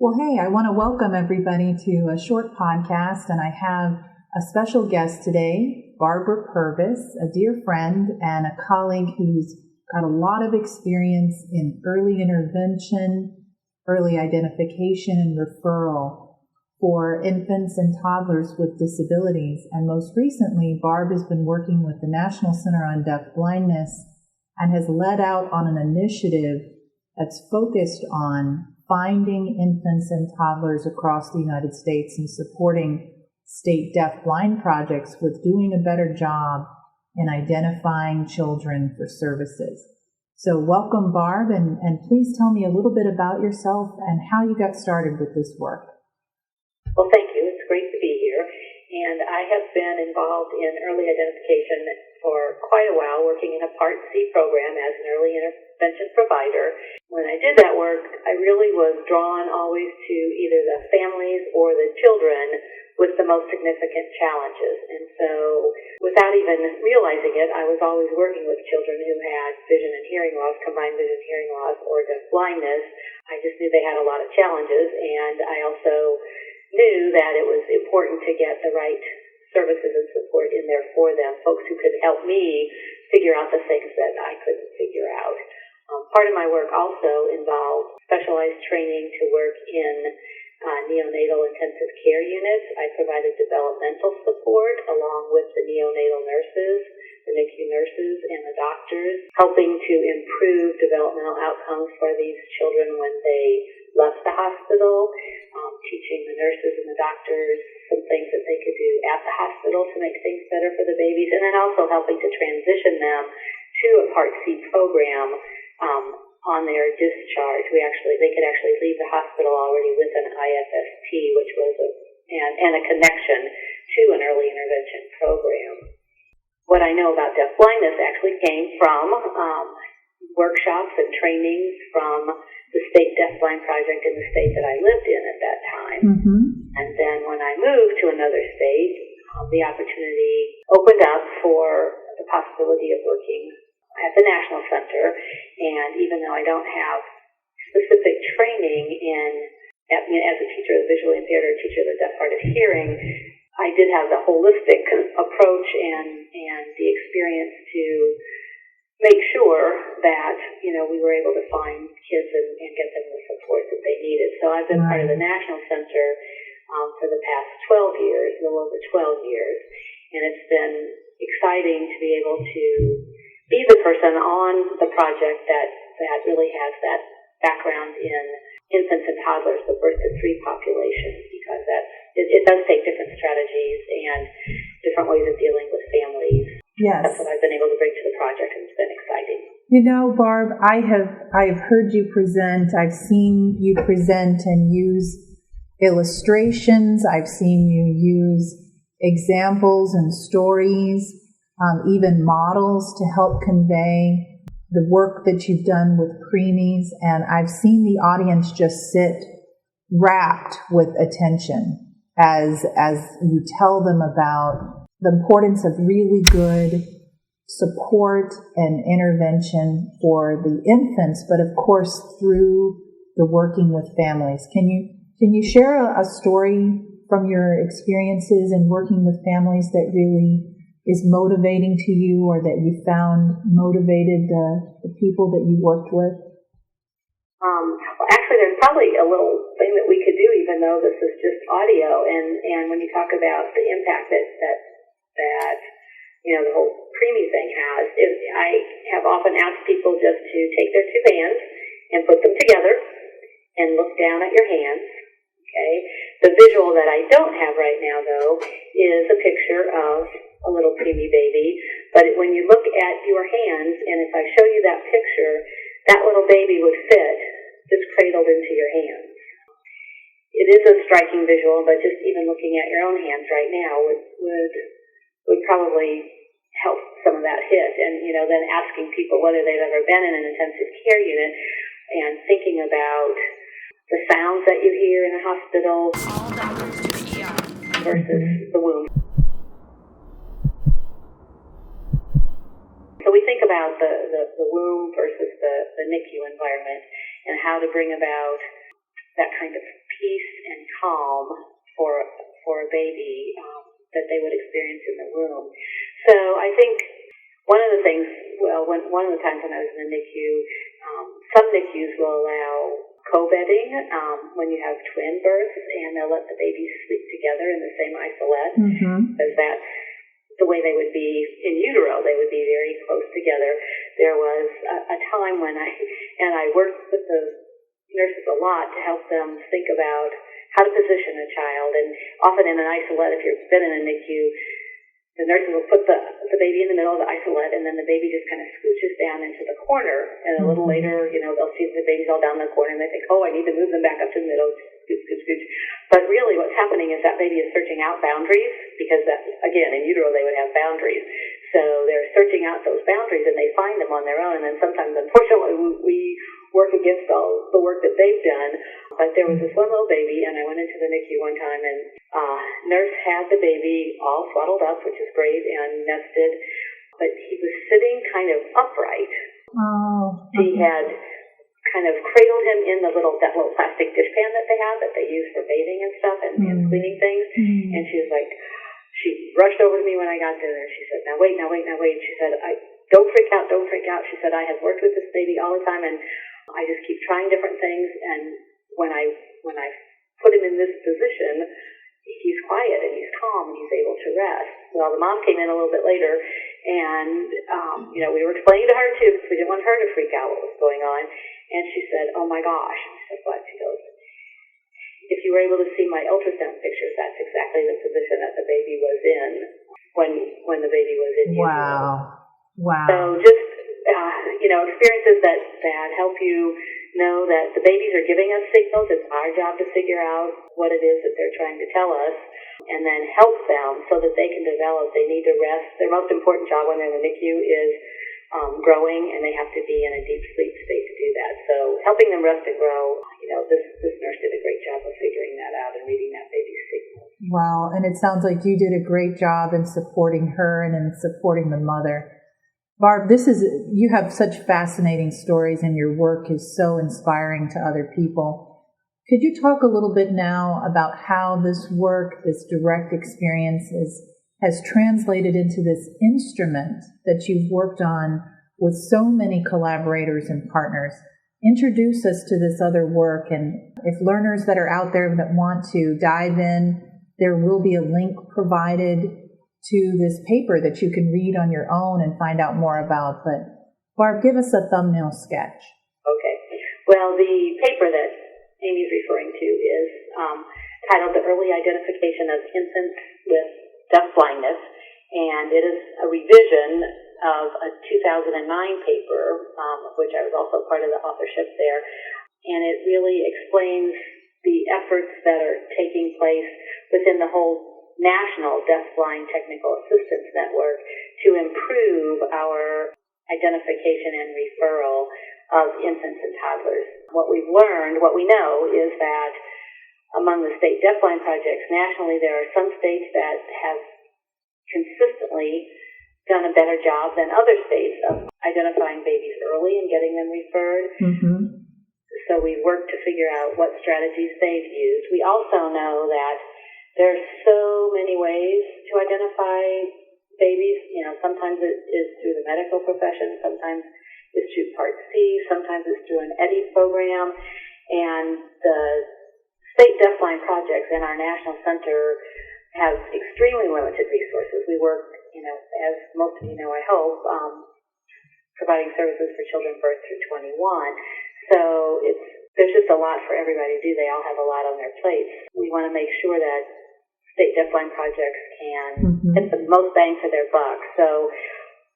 Well, hey, I want to welcome everybody to a short podcast, and I have a special guest today, Barbara Purvis, a dear friend and a colleague who's got a lot of experience in early intervention, early identification, and referral for infants and toddlers with disabilities. And most recently, Barb has been working with the National Center on Deaf-Blindness and has led out on an initiative that's focused on finding infants and toddlers across the United States and supporting state deaf-blind projects with doing a better job in identifying children for services. So welcome, Barb, and please tell me a little bit about yourself and how you got started with this work. Well, thank you. It's great to be here. And I have been involved in early identification for quite a while, working in a Part C program as an early intervention provider. When I did that work, I really was drawn always to either the families or the children with the most significant challenges. And so without even realizing it, I was always working with children who had vision and hearing loss, combined vision and hearing loss, or deaf-blindness. I just knew they had a lot of challenges, and I also knew that it was important to get the right services and support in there for them, folks who could help me figure out the things that I couldn't figure out. Part of my work also involved specialized training to work in neonatal intensive care units. I provided developmental support along with the neonatal nurses, the NICU nurses, and the doctors, helping to improve developmental outcomes for these children when they left the hospital, teaching the nurses and the doctors some things that they could do at the hospital to make things better for the babies, and then also helping to transition them to a Part C program on their discharge. They could actually leave the hospital already with an IFST, which was a connection to an early intervention program. What I know about deaf-blindness actually came from workshops and trainings from the state deaf-blind project in the state that I lived in at that time. Mm-hmm. And then when I moved to another state, the opportunity opened up for the possibility of working at the National Center. And even though I don't have specific training as a teacher of the visually impaired or a teacher of the deaf hard of hearing, I did have the holistic approach and the experience to make sure that, we were able to find kids and get them the support that they needed. So I've been part of the National Center for the past 12 years, a little over 12 years, and it's been exciting to be able to be the person on the project that really has that background in infants and toddlers, the birth to 3 population, because it does take different strategies and different ways of dealing with families. Yes. That's what I've been able to bring to the project, and it's been exciting. Barb, I've heard you present. I've seen you present and use illustrations. I've seen you use examples and stories, even models to help convey the work that you've done with preemies. And I've seen the audience just sit rapt with attention as you tell them about the importance of really good support and intervention for the infants, but of course through the working with families. Can you share a story from your experiences in working with families that really is motivating to you, or that you found motivated the people that you worked with? Well, actually, there's probably a little thing that we could do, even though this is just audio. And when you talk about the impact that the whole preemie thing has, I have often asked people just to take their 2 hands and put them together and look down at your hands. Okay. The visual that I don't have right now, though, is a picture of a little preemie baby. But when you look at your hands, and if I show you that picture, that little baby would fit just cradled into your hands. It is a striking visual, but just even looking at your own hands right now would probably help some of that hit. And, then asking people whether they've ever been in an intensive care unit and thinking about the sounds that you hear in a hospital versus the womb. So we think about the womb versus the NICU environment and how to bring about that kind of peace and calm for a baby that they would experience in the room. So I think one of the things, one of the times when I was in the NICU, some NICUs will allow co-bedding when you have twin births, and they'll let the babies sleep together in the same isolette, because that's the way they would be in utero. They would be very close together. There was a time when I worked with the nurses a lot to help them think about how to position a child, and often in an isolette, if you've been in a NICU, the nurses will put the baby in the middle of the isolette, and then the baby just kind of scooches down into the corner. And a little later, they'll see the baby's all down the corner, and they think, oh, I need to move them back up to the middle, scooch, scooch, scooch. But really what's happening is that baby is searching out boundaries, because that, again, in utero they would have boundaries. So they're searching out those boundaries, and they find them on their own. And then sometimes, unfortunately, we work against all the work that they've done. But there was this one little baby, and I went into the NICU one time, and nurse had the baby all swaddled up, which is great, and nested, but he was sitting kind of upright. Oh. She had kind of cradled him in that little plastic dishpan that they have that they use for bathing and stuff and cleaning things. And she was like, she rushed over to me when I got there. She said, now wait. She said, don't freak out. She said, I have worked with this baby all the time, and I just keep trying different things, and when I put him in this position, he's quiet and he's calm and he's able to rest. Well, the mom came in a little bit later, and we were explaining to her too, because we didn't want her to freak out what was going on. And she said, "Oh my gosh!" I said, "What?" She goes, "If you were able to see my ultrasound pictures, that's exactly the position that the baby was in when the baby was in utero." Wow. So just experiences that help you know that the babies are giving us signals. It's our job to figure out what it is that they're trying to tell us, and then help them so that they can develop. They need to rest. Their most important job when they're in the NICU is growing, and they have to be in a deep sleep state to do that. So helping them rest and grow, this nurse did a great job of figuring that out and reading that baby's signals. Wow, and it sounds like you did a great job in supporting her and in supporting the mother. Barb, you have such fascinating stories, and your work is so inspiring to other people. Could you talk a little bit now about how this work, this direct experience, has translated into this instrument that you've worked on with so many collaborators and partners? Introduce us to this other work, and if learners that are out there that want to dive in, there will be a link provided to this paper that you can read on your own and find out more about. But Barb, give us a thumbnail sketch. Okay. Well, the paper that Amy's referring to is titled The Early Identification of Infants with Deaf-Blindness, and it is a revision of a 2009 paper, which I was also part of the authorship there, and it really explains the efforts that are taking place within the whole National Deaf-Blind Technical Assistance Network to improve our identification and referral of infants and toddlers. What we know is that among the state deafblind projects nationally, there are some states that have consistently done a better job than other states of identifying babies early and getting them referred. So we worked to figure out what strategies they've used. We also know that there's so many ways to identify babies. Sometimes it is through the medical profession, sometimes it's through Part C, sometimes it's through an Ed.D program. And the state deafblind projects in our national center have extremely limited resources. We work, as most of you know, I hope, providing services for children birth through 21. So there's just a lot for everybody to do. They all have a lot on their plates. We want to make sure that state deafblind projects can get the most bang for their buck. So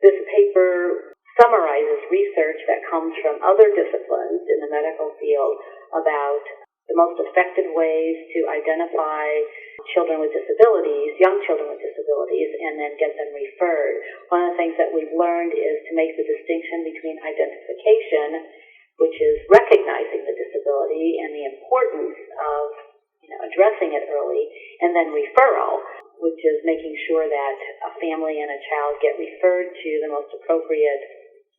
this paper summarizes research that comes from other disciplines in the medical field about the most effective ways to identify children with disabilities, young children with disabilities, and then get them referred. One of the things that we've learned is to make the distinction between identification, which is recognizing the disability and the importance of addressing it early, and then referral, which is making sure that a family and a child get referred to the most appropriate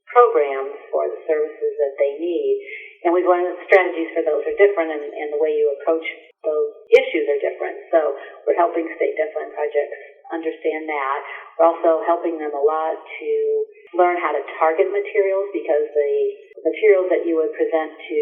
programs for the services that they need. And we've learned that strategies for those are different, and the way you approach helping state deaf-blind projects understand that. We're also helping them a lot to learn how to target materials, because the materials that you would present to,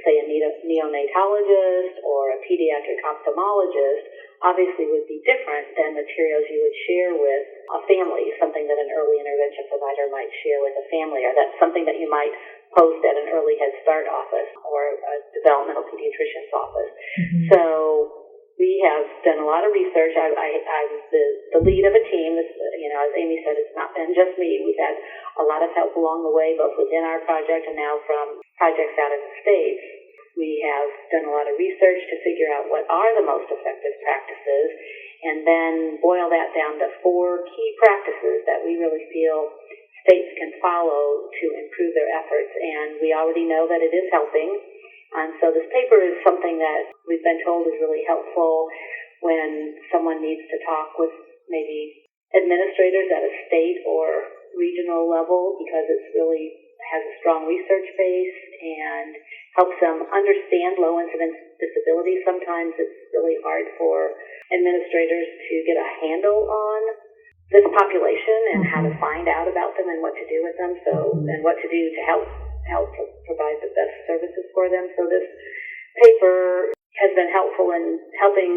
say, a neonatologist or a pediatric ophthalmologist obviously would be different than materials you would share with a family, something that an early intervention provider might share with a family, or that's something that you might post at an early Head Start office or a developmental pediatrician's office. Mm-hmm. So we have done a lot of research. I'm the lead of a team. This, as Amy said, it's not been just me. We've had a lot of help along the way, both within our project and now from projects out of the States. We have done a lot of research to figure out what are the most effective practices, and then boil that down to 4 key practices that we really feel states can follow to improve their efforts. And we already know that it is helping. And so this paper is something that we've been told is really helpful when someone needs to talk with maybe administrators at a state or regional level, because it really has a strong research base and helps them understand low incidence disability. Sometimes it's really hard for administrators to get a handle on this population and how to find out about them and what to do with them, and what to do to help provide the best services for them. So this paper has been helpful in helping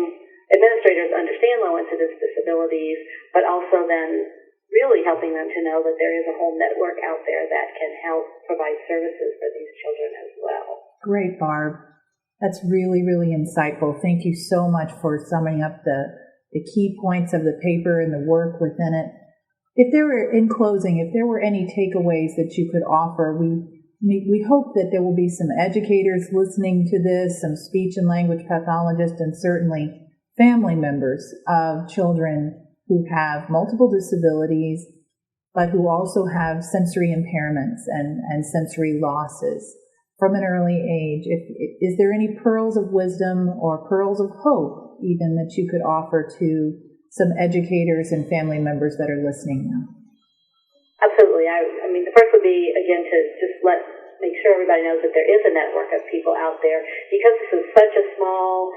administrators understand low incidence disabilities, but also then really helping them to know that there is a whole network out there that can help provide services for these children as well. Great, Barb. That's really, really insightful. Thank you so much for summing up the key points of the paper and the work within it. In closing, if there were any takeaways that you could offer, we hope that there will be some educators listening to this, some speech and language pathologists, and certainly family members of children who have multiple disabilities, but who also have sensory impairments and sensory losses from an early age. Is there any pearls of wisdom or pearls of hope even that you could offer to some educators and family members that are listening now? Absolutely. I mean, the first would be, again, to just make sure everybody knows that there is a network of people out there, because this is such a small,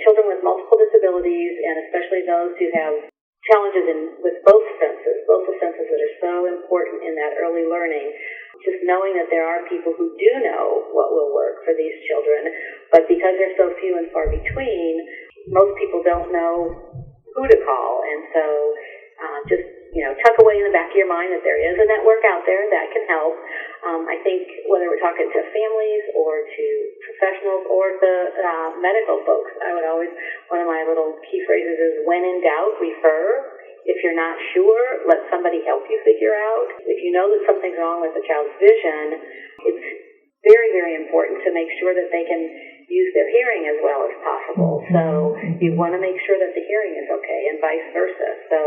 children with multiple disabilities, and especially those who have challenges with both the senses that are so important in that early learning. Just knowing that there are people who do know what will work for these children, but because they're so few and far between, most people don't know who to call. And so just tuck away in the back of your mind that there is a network out there that can help. I think whether we're talking to families or to professionals or the medical folks, one of my little key phrases is, when in doubt, refer. If you're not sure, let somebody help you figure out. If you know that something's wrong with the child's vision, it's very, very important to make sure that they can use their hearing as well as possible. So you want to make sure that the hearing is okay, and vice versa. So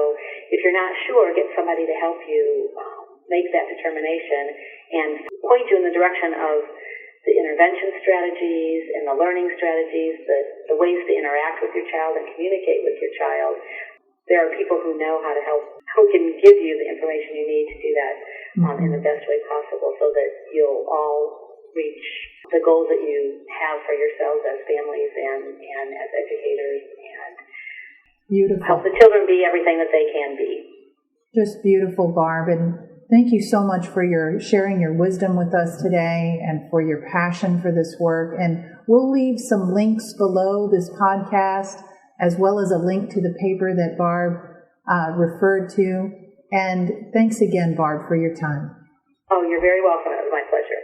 if you're not sure, get somebody to help you make that determination and point you in the direction of the intervention strategies and the learning strategies, the ways to interact with your child and communicate with your child. There are people who know how to help, who can give you the information you need to do that in the best way possible, so that you'll all reach the goals that you have for yourselves as families and as educators, and beautiful. Help the children be everything that they can be. Just beautiful, Barb. And thank you so much for sharing your wisdom with us today and for your passion for this work. And we'll leave some links below this podcast, as well as a link to the paper that Barb referred to. And thanks again, Barb, for your time. Oh, you're very welcome. It was my pleasure.